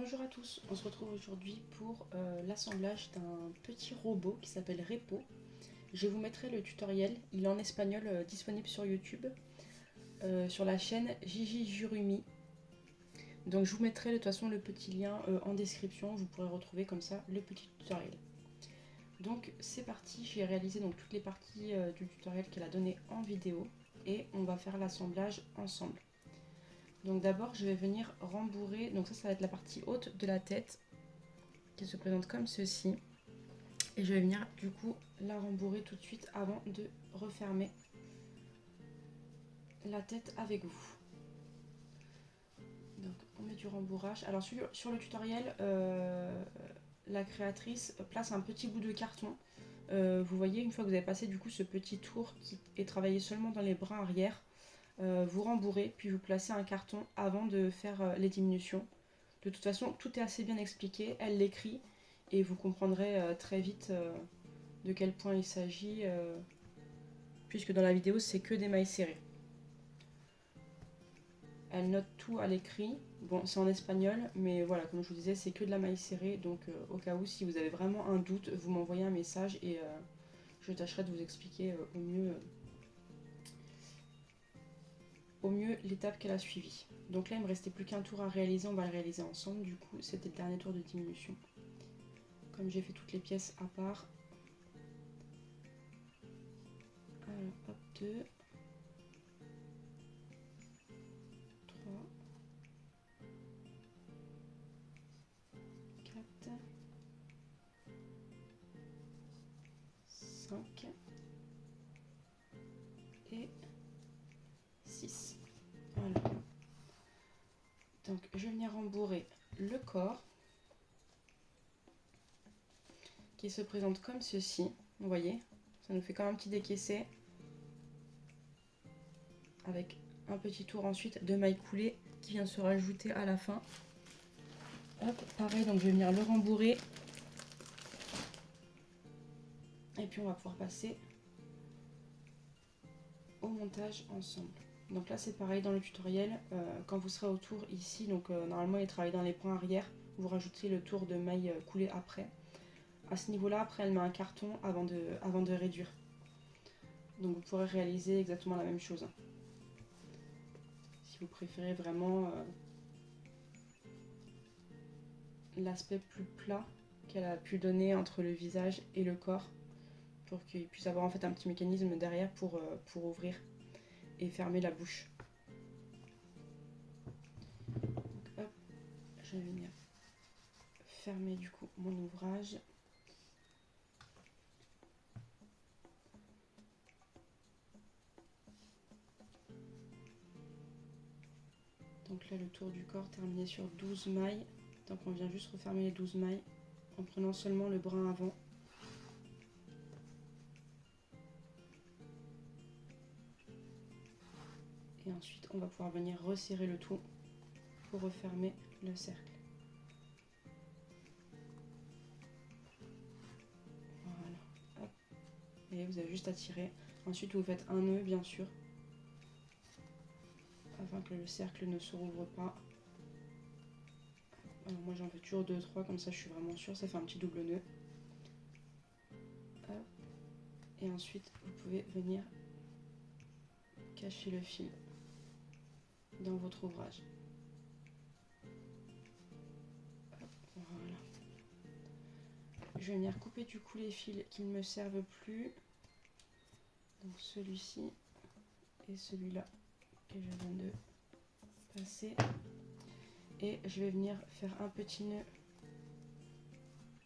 Bonjour à tous, on se retrouve aujourd'hui pour l'assemblage d'un petit robot qui s'appelle Repo. Je vous mettrai le tutoriel, il est en espagnol disponible sur YouTube, sur la chaîne Gigi Jurumi. Donc je vous mettrai de toute façon le petit lien en description, vous pourrez retrouver comme ça le petit tutoriel. Donc c'est parti, j'ai réalisé donc toutes les parties du tutoriel qu'elle a donné en vidéo et on va faire l'assemblage ensemble. Donc d'abord je vais venir rembourrer, donc ça va être la partie haute de la tête qui se présente comme ceci. Et je vais venir du coup la rembourrer tout de suite avant de refermer la tête avec vous. Donc on met du rembourrage. Alors sur le tutoriel, la créatrice place un petit bout de carton. Vous voyez, une fois que vous avez passé du coup ce petit tour qui est travaillé seulement dans les brins arrière, vous rembourrez, puis vous placez un carton avant de faire les diminutions. De toute façon, tout est assez bien expliqué, elle l'écrit et vous comprendrez très vite de quel point il s'agit, puisque dans la vidéo, c'est que des mailles serrées. Elle note tout à l'écrit. Bon, c'est en espagnol, mais voilà, comme je vous disais, c'est que de la maille serrée. Donc, au cas où, si vous avez vraiment un doute, vous m'envoyez un message et je tâcherai de vous expliquer au mieux l'étape qu'elle a suivie. Donc là, il me restait plus qu'un tour à réaliser. On va le réaliser ensemble. Du coup, c'était le dernier tour de diminution. Comme j'ai fait toutes les pièces à part. Alors, hop, 2, 3, 4, 5 et 6. Voilà. Donc je vais venir rembourrer le corps qui se présente comme ceci. Vous voyez, ça nous fait quand même un petit décaissé avec un petit tour ensuite de maille coulée qui vient se rajouter à la fin. Hop, pareil, donc je vais venir le rembourrer et puis on va pouvoir passer au montage ensemble. Donc là c'est pareil dans le tutoriel, quand vous serez au tour ici, donc normalement il travaille dans les points arrière, vous rajoutez le tour de maille coulée après. À ce niveau là, après elle met un carton avant de réduire. Donc vous pourrez réaliser exactement la même chose. Si vous préférez vraiment l'aspect plus plat qu'elle a pu donner entre le visage et le corps, pour qu'il puisse avoir en fait un petit mécanisme derrière pour ouvrir et fermer la bouche. Donc, hop, je vais venir fermer du coup mon ouvrage. Donc là le tour du corps terminé sur 12 mailles. Donc on vient juste refermer les 12 mailles en prenant seulement le brin avant. Et ensuite on va pouvoir venir resserrer le tout pour refermer le cercle. Voilà. Hop. Et vous avez juste à tirer. Ensuite vous faites un nœud bien sûr, afin que le cercle ne se rouvre pas. Alors moi j'en fais toujours 2-3, comme ça je suis vraiment sûre, ça fait un petit double nœud. Hop. Et ensuite vous pouvez venir cacher le fil dans votre ouvrage. Hop, voilà. Je vais venir couper du coup les fils qui ne me servent plus. Donc celui-ci et celui-là que je viens de passer. Et je vais venir faire un petit nœud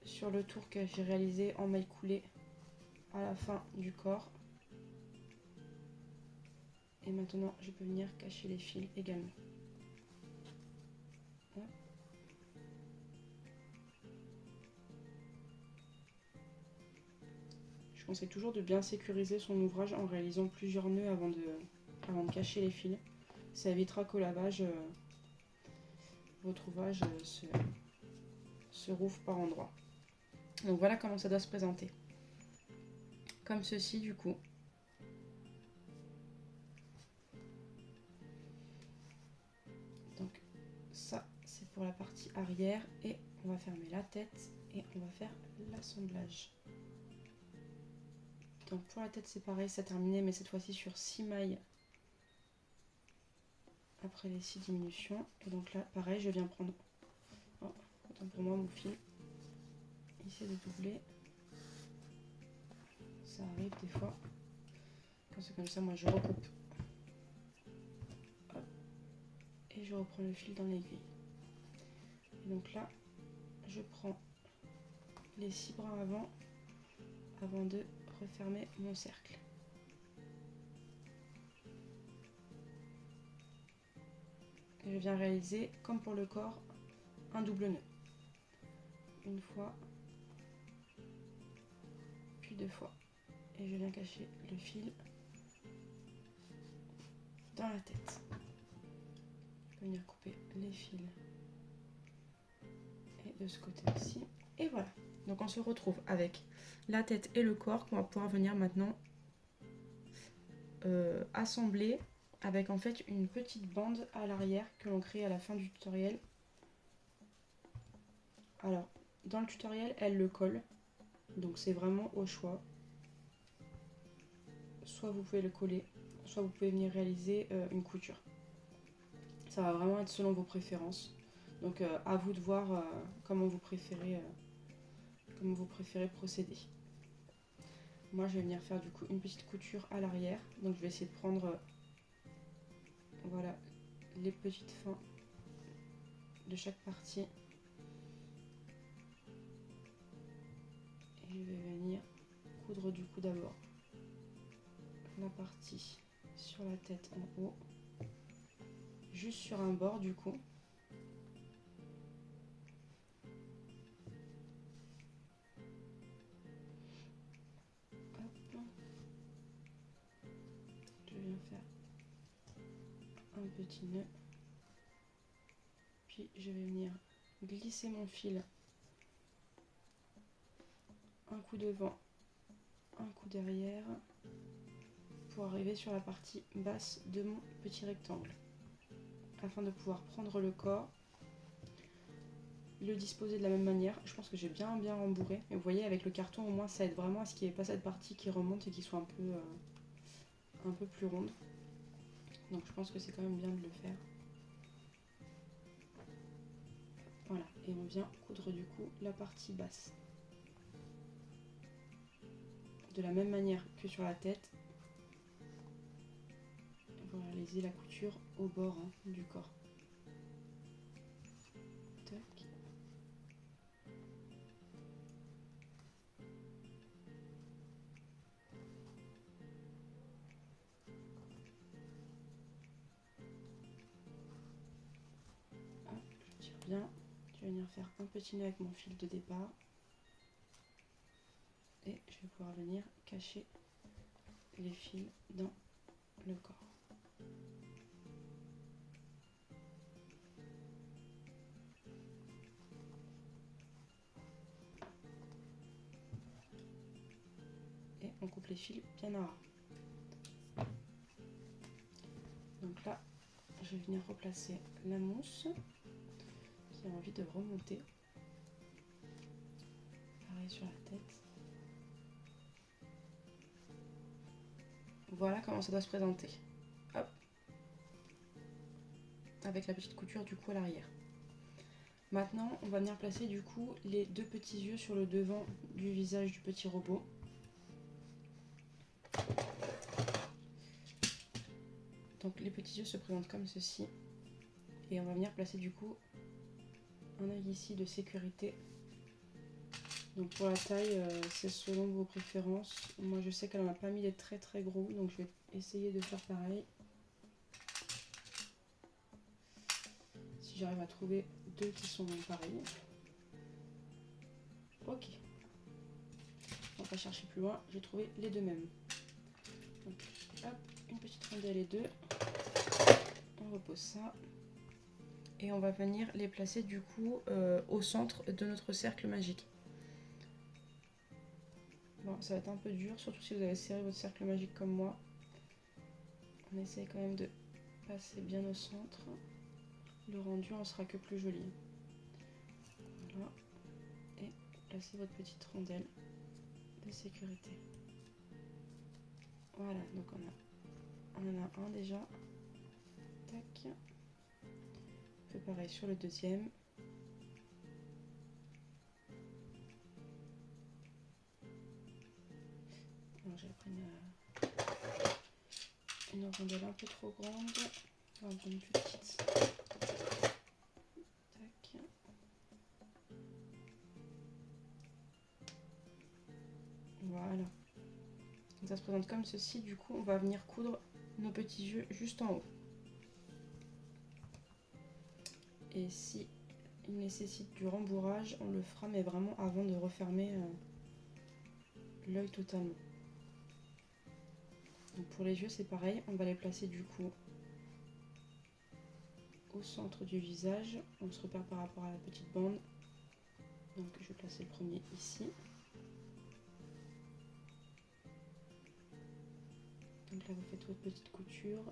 sur le tour que j'ai réalisé en maille coulée à la fin du corps. Et maintenant je peux venir cacher les fils également. Hop. Je conseille toujours de bien sécuriser son ouvrage en réalisant plusieurs nœuds avant de cacher les fils. Ça évitera qu'au lavage, votre ouvrage se rouvre par endroits. Donc voilà comment ça doit se présenter. Comme ceci du coup. Donc ça c'est pour pour la partie arrière et on va fermer la tête et on va faire l'assemblage. Donc pour la tête c'est pareil, ça a terminé mais cette fois-ci sur 6 mailles après les 6 diminutions. Et donc là pareil, je viens prendre, oh, autant pour moi mon fil, essayer de doubler. Ça arrive des fois. Quand c'est comme ça, moi je recoupe. Hop. Et je reprends le fil dans l'aiguille. Et donc là, je prends les 6 brins avant de refermer mon cercle. Et je viens réaliser, comme pour le corps, un double nœud. Une fois, puis 2 fois. Et je viens cacher le fil dans la tête. Je peux venir couper les fils et de ce côté aussi. Et voilà. Donc on se retrouve avec la tête et le corps qu'on va pouvoir venir maintenant assembler avec en fait une petite bande à l'arrière que l'on crée à la fin du tutoriel. Alors dans le tutoriel elle le colle, donc c'est vraiment au choix. Soit vous pouvez le coller, soit vous pouvez venir réaliser une couture. Ça va vraiment être selon vos préférences. Donc à vous de voir comment vous préférez procéder. Moi je vais venir faire du coup une petite couture à l'arrière. Donc je vais essayer de prendre voilà les petites fins de chaque partie. Et je vais venir coudre du coup d'abord la partie sur la tête en haut, juste sur un bord du coup. Hop. Je viens faire un petit nœud, puis je vais venir glisser mon fil, un coup devant, un coup derrière, pour arriver sur la partie basse de mon petit rectangle, afin de pouvoir prendre le corps, le disposer de la même manière. Je pense que j'ai bien rembourré, et vous voyez avec le carton au moins ça aide vraiment à ce qu'il n'y ait pas cette partie qui remonte et qui soit un peu plus ronde. Donc je pense que c'est quand même bien de le faire. Voilà, et on vient coudre du coup la partie basse. De la même manière que sur la tête, pour réaliser la couture au bord du corps. Tac. Hop, je tire bien. Je vais venir faire un petit nœud avec mon fil de départ. Et je vais pouvoir venir cacher les fils dans le corps. Et on coupe les fils bien à ras. Donc là, je vais venir replacer la mousse qui a envie de remonter. Pareil sur la tête. Voilà comment ça doit se présenter. Hop. Avec la petite couture du coup à l'arrière. Maintenant, on va venir placer du coup les 2 petits yeux sur le devant du visage du petit robot. Donc les petits yeux se présentent comme ceci. Et on va venir placer du coup un œil ici de sécurité. Donc pour la taille, c'est selon vos préférences. Moi je sais qu'elle n'a pas mis des très gros, donc je vais essayer de faire pareil. Si j'arrive à trouver 2 qui sont pareils. Ok. On va pas chercher plus loin, j'ai trouvé les 2 mêmes. Donc hop, une petite rondelle et 2. On repose ça. Et on va venir les placer du coup au centre de notre cercle magique. Bon, ça va être un peu dur, surtout si vous avez serré votre cercle magique comme moi. On essaye quand même de passer bien au centre. Le rendu en sera que plus joli. Voilà. Et placez votre petite rondelle de sécurité. Voilà, donc on en a un déjà. Tac. On fait pareil sur le deuxième. Alors j'ai pris une rondelle un peu trop grande. On va prendre une plus petite. Tac. Voilà. Donc ça se présente comme ceci. Du coup, on va venir coudre nos petits yeux juste en haut. Et si il nécessite du rembourrage, on le fera, mais vraiment avant de refermer l'œil totalement. Donc pour les yeux, c'est pareil. On va les placer du coup au centre du visage. On se repère par rapport à la petite bande. Donc je vais placer le premier ici. Donc là, vous faites votre petite couture.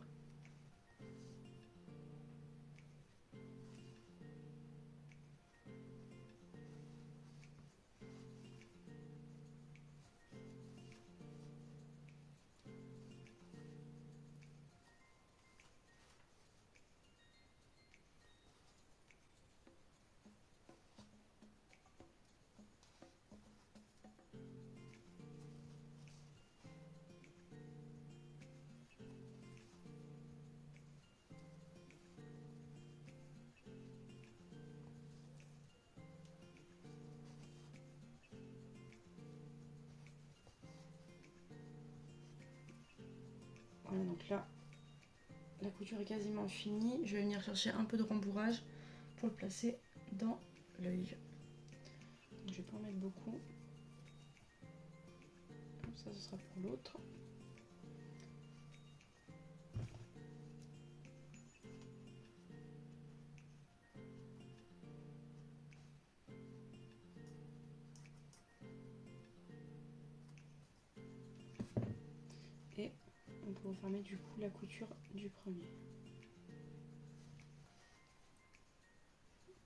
Voilà, donc là, la couture est quasiment finie. Je vais venir chercher un peu de rembourrage pour le placer dans l'œil. Je vais pas en mettre beaucoup. Comme ça, ce sera pour l'autre. Et on peut refermer du coup la couture du premier.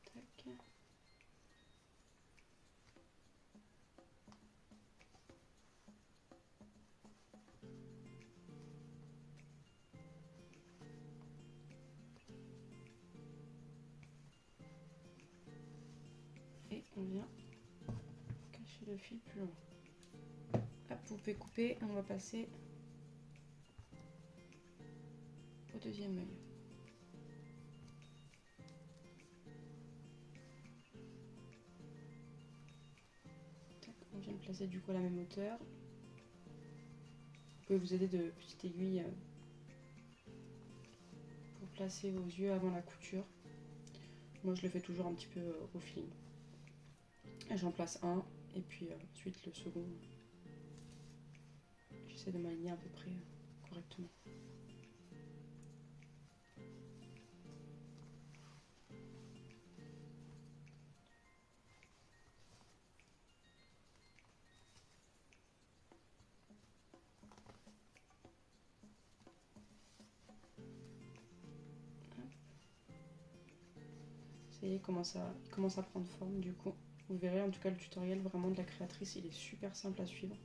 Tac. Et on vient cacher le fil plus loin. Là, vous pouvez couper et on va passer au deuxième œil. On vient le placer du coup à la même hauteur. Vous pouvez vous aider de petites aiguilles pour placer vos yeux avant la couture. Moi je le fais toujours un petit peu au feeling. J'en place un et puis ensuite le second. J'essaie de m'aligner à peu près correctement. Ça y est, il commence à prendre forme du coup. Vous verrez en tout cas le tutoriel vraiment de la créatrice, il est super simple à suivre.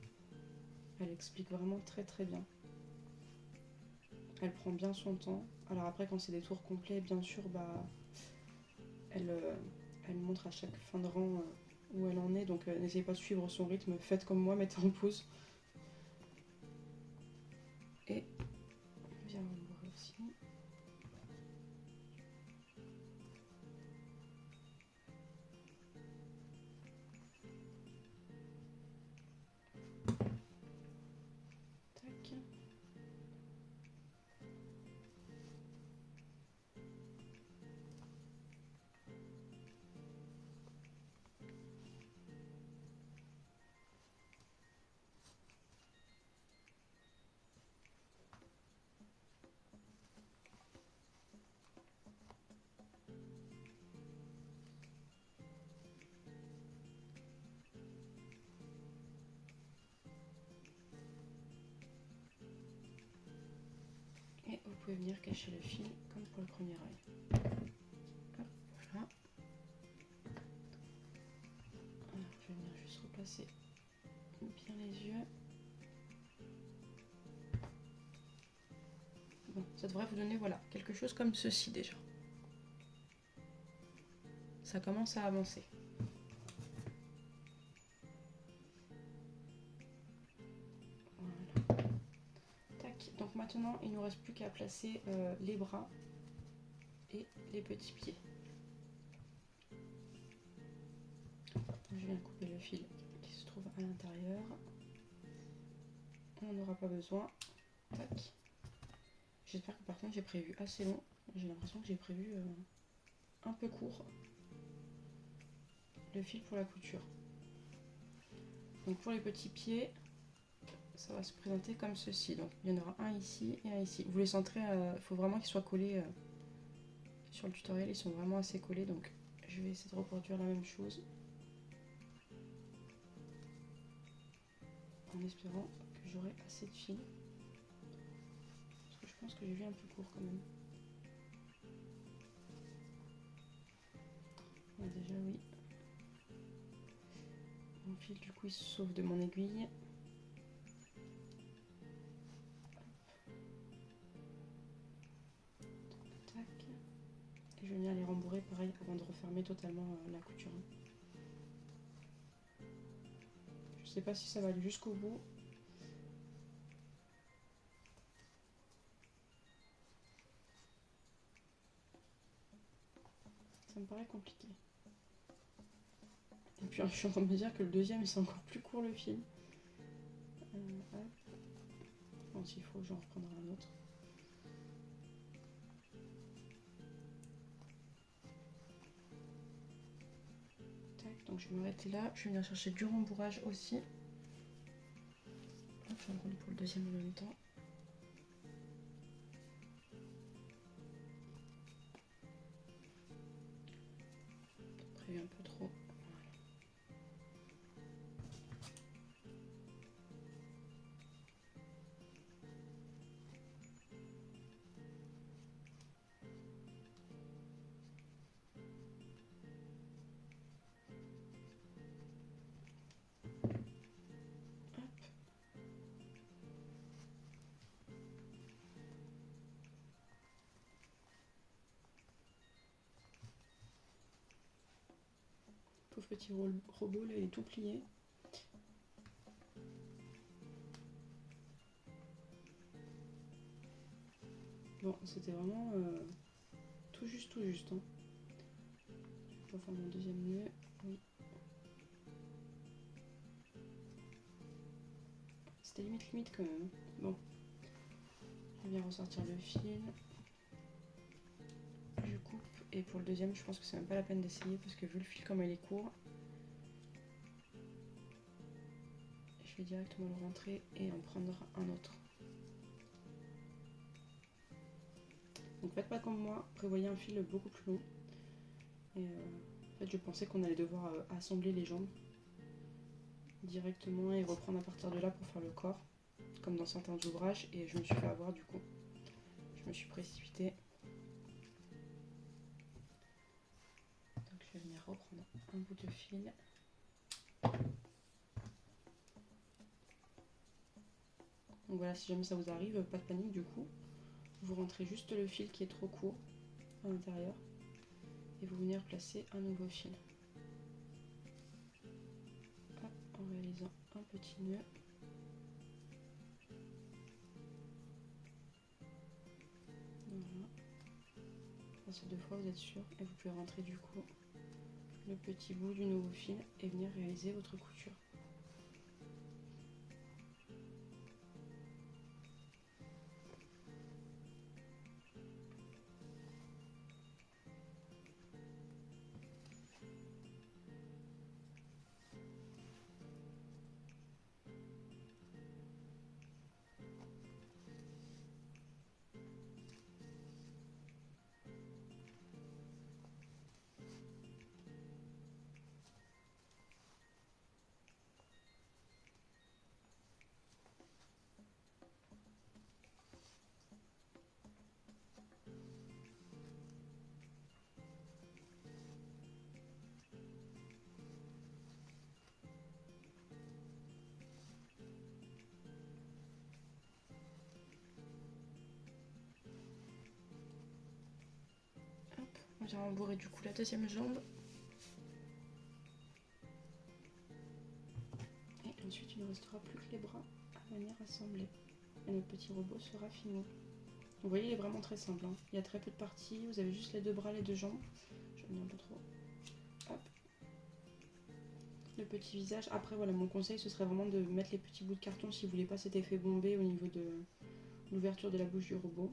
Elle explique vraiment très très bien. Elle prend bien son temps. Alors après quand c'est des tours complets, bien sûr, elle montre à chaque fin de rang où elle en est. Donc n'essayez pas de suivre son rythme, faites comme moi, mettez en pause. Et on vient rembourrer aussi. Tac. Et vous pouvez venir cacher le fil comme pour le premier œil. Hop, voilà. placer bien les yeux. Bon, ça devrait vous donner voilà, quelque chose comme ceci déjà. Ça commence à avancer. Voilà. Tac. Donc maintenant, il ne nous reste plus qu'à placer les bras et les petits pieds. Je viens couper le fil qui se trouve à l'intérieur. On n'aura pas besoin. Tac. J'espère que par contre j'ai prévu assez long. J'ai l'impression que j'ai prévu un peu court le fil pour la couture. Donc pour les petits pieds, ça va se présenter comme ceci. Donc il y en aura un ici et un ici. Vous les centrez, il faut vraiment qu'ils soient collés. Sur le tutoriel, ils sont vraiment assez collés. Donc je vais essayer de reproduire la même chose. En espérant que j'aurai assez de fil. Parce que je pense que j'ai vu un peu court quand même. Ah, déjà oui. Mon fil du coup il se sauve de mon aiguille. Tac. Et je vais venir les rembourrer pareil avant de refermer totalement la couture. Je sais pas si ça va aller jusqu'au bout. Ça me paraît compliqué. Et puis je suis en train de me dire que le deuxième c'est encore plus court le fil. Hop. Bon, s'il faut, j'en reprendrai un autre. Tac, donc je vais m'arrêter là. Je vais venir chercher du rembourrage aussi. Hop, j'enroule pour le deuxième en même temps. Prévu un peu trop. Pauvre petit robot, là, il est tout plié. Bon, c'était vraiment tout juste, tout juste. Hein. Je vais faire mon deuxième nœud. Oui. C'était limite quand même. Bon. Je vais bien ressortir le fil. Je coupe. Et pour le deuxième, je pense que c'est même pas la peine d'essayer parce que vu le fil comme il est court, je vais directement le rentrer et en prendre un autre. Donc faites pas comme moi, prévoyez un fil beaucoup plus long. Et en fait, je pensais qu'on allait devoir assembler les jambes directement et reprendre à partir de là pour faire le corps, comme dans certains ouvrages, et je me suis fait avoir du coup. Je me suis précipitée. Donc je vais venir reprendre un bout de fil. Donc voilà, si jamais ça vous arrive, pas de panique du coup. Vous rentrez juste le fil qui est trop court à l'intérieur et vous venez replacer un nouveau fil. Hop, en réalisant un petit nœud. Voilà. Passez deux fois, vous êtes sûr, et vous pouvez rentrer du coup le petit bout du nouveau fil et venir réaliser votre couture. rembourrer du coup la deuxième jambe. Et ensuite il ne restera plus que les bras à venir assembler. Et notre petit robot sera fini. Vous voyez, il est vraiment très simple, hein. Il y a très peu de parties, vous avez juste les deux bras, les deux jambes. Je vais mettre un peu trop. Hop. Le petit visage. Après voilà, mon conseil ce serait vraiment de mettre les petits bouts de carton si vous voulez pas cet effet bombé au niveau de l'ouverture de la bouche du robot.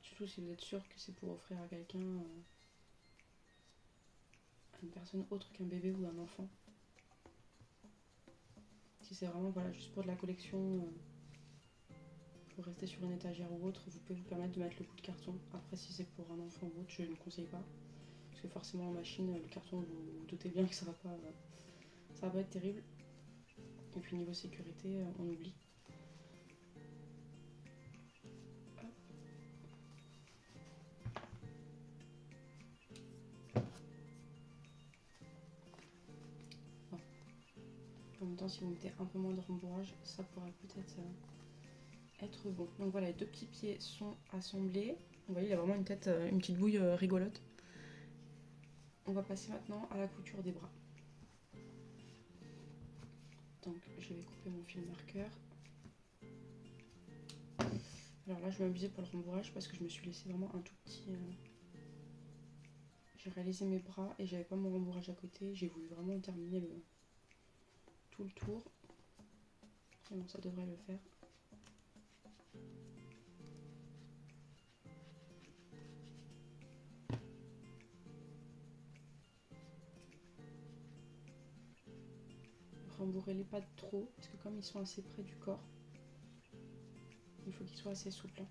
Surtout si vous êtes sûr que c'est pour offrir à quelqu'un, à une personne autre qu'un bébé ou un enfant. Si c'est vraiment voilà, juste pour de la collection, pour rester sur une étagère ou autre, vous pouvez vous permettre de mettre le bout de carton. Après si c'est pour un enfant ou autre, je ne conseille pas. Parce que forcément en machine, le carton, vous vous doutez bien que ça va pas être terrible. Et puis niveau sécurité, on oublie. Bon. En même temps, si vous mettez un peu moins de rembourrage, ça pourrait peut-être être bon. Donc voilà, les deux petits pieds sont assemblés. Vous voyez, il a vraiment une tête, une petite bouille rigolote. On va passer maintenant à la couture des bras. Donc je vais couper mon fil marqueur. Alors là, je vais m'amuser pour le rembourrage parce que je me suis laissé vraiment un tout petit... J'ai réalisé mes bras et j'avais pas mon rembourrage à côté. J'ai voulu vraiment terminer tout le tour. Et bon, ça devrait le faire. Rembourrez-les pas trop parce que comme ils sont assez près du corps, il faut qu'ils soient assez souples.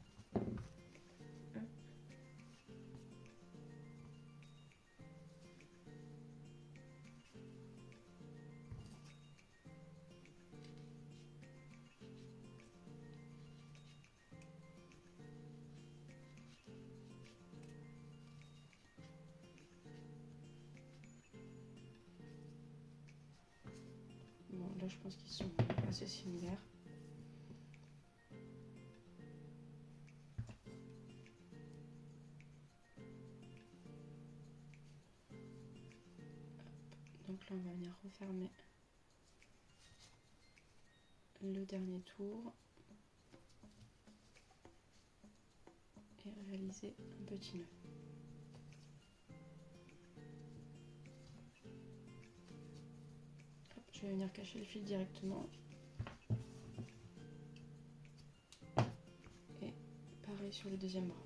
Bon, là je pense qu'ils sont assez similaires. Donc là on va venir refermer le dernier tour et réaliser un petit nœud. Hop, je vais venir cacher le fil directement. Et pareil sur le deuxième bras.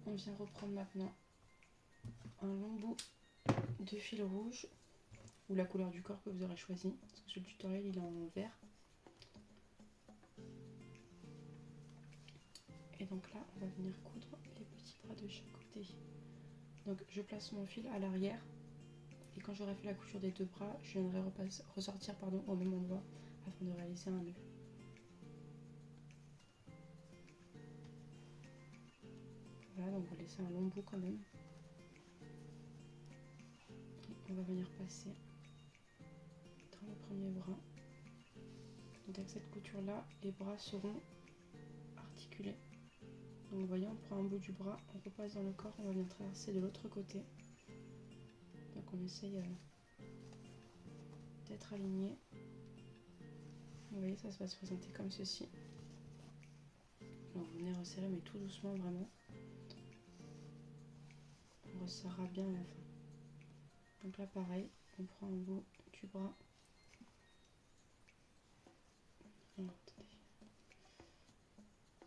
On vient reprendre maintenant un long bout de fil rouge ou la couleur du corps que vous aurez choisi, parce que sur le tutoriel il est en vert. Et donc là on va venir coudre les petits bras de chaque côté. Donc je place mon fil à l'arrière et quand j'aurai fait la couture des deux bras, je viendrai ressortir au même endroit afin de réaliser un nœud. Voilà, donc on va laisser un long bout quand même. Et on va venir passer dans le premier bras. Donc avec cette couture là, les bras seront articulés. Donc vous voyez, on prend un bout du bras, on repasse dans le corps, on va venir traverser de l'autre côté. Donc on essaye d'être aligné. Vous voyez, ça va se présenter comme ceci. Alors vous venez resserrer mais tout doucement vraiment. On resserrera bien à la fin. Donc là pareil, on prend un bout du bras. Alors, attendez.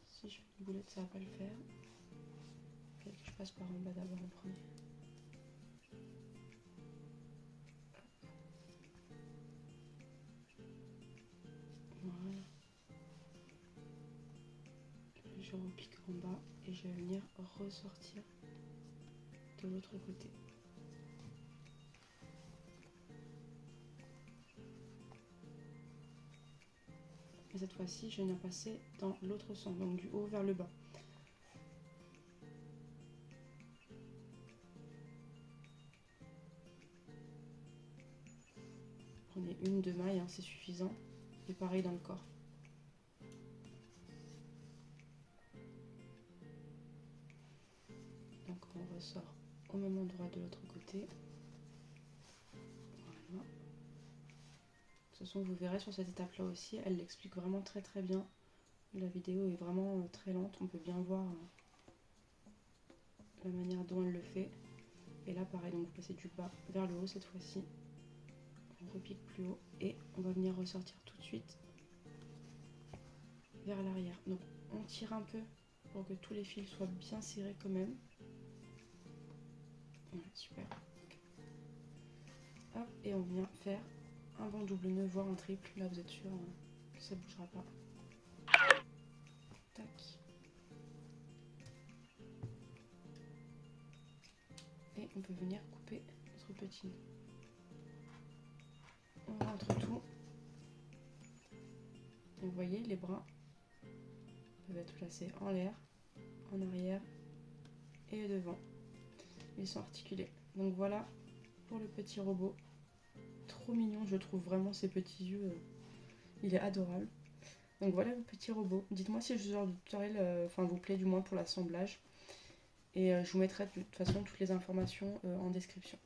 Si je fais une boulette, ça va pas le faire. Peut-être que je passe par en bas d'abord en premier. Voilà. Je repique en bas et je vais venir ressortir de l'autre côté. Et cette fois-ci, je viens passer dans l'autre sens, donc du haut vers le bas. Prenez une, deux mailles, hein, c'est suffisant. Et pareil dans le corps. Donc on ressort au même endroit de l'autre côté. Voilà. De toute façon, vous verrez sur cette étape-là aussi, elle l'explique vraiment très très bien. La vidéo est vraiment très lente, on peut bien voir la manière dont elle le fait. Et là pareil, donc vous passez du bas vers le haut cette fois-ci. On repique plus haut et on va venir ressortir tout de suite vers l'arrière. Donc on tire un peu pour que tous les fils soient bien serrés quand même. Voilà, super. Hop, et on vient faire un bon double nœud, voire un triple. Là vous êtes sûr que ça ne bougera pas. Tac. Et on peut venir couper notre petit nœud. On rentre tout. Donc vous voyez, les bras peuvent être placés en l'air, en arrière et devant. Ils sont articulés. Donc voilà pour le petit robot. Trop mignon, je trouve vraiment ses petits yeux. Il est adorable. Donc voilà le petit robot. Dites-moi si ce genre de tutoriel vous plaît, du moins pour l'assemblage. Et je vous mettrai de toute façon toutes les informations en description.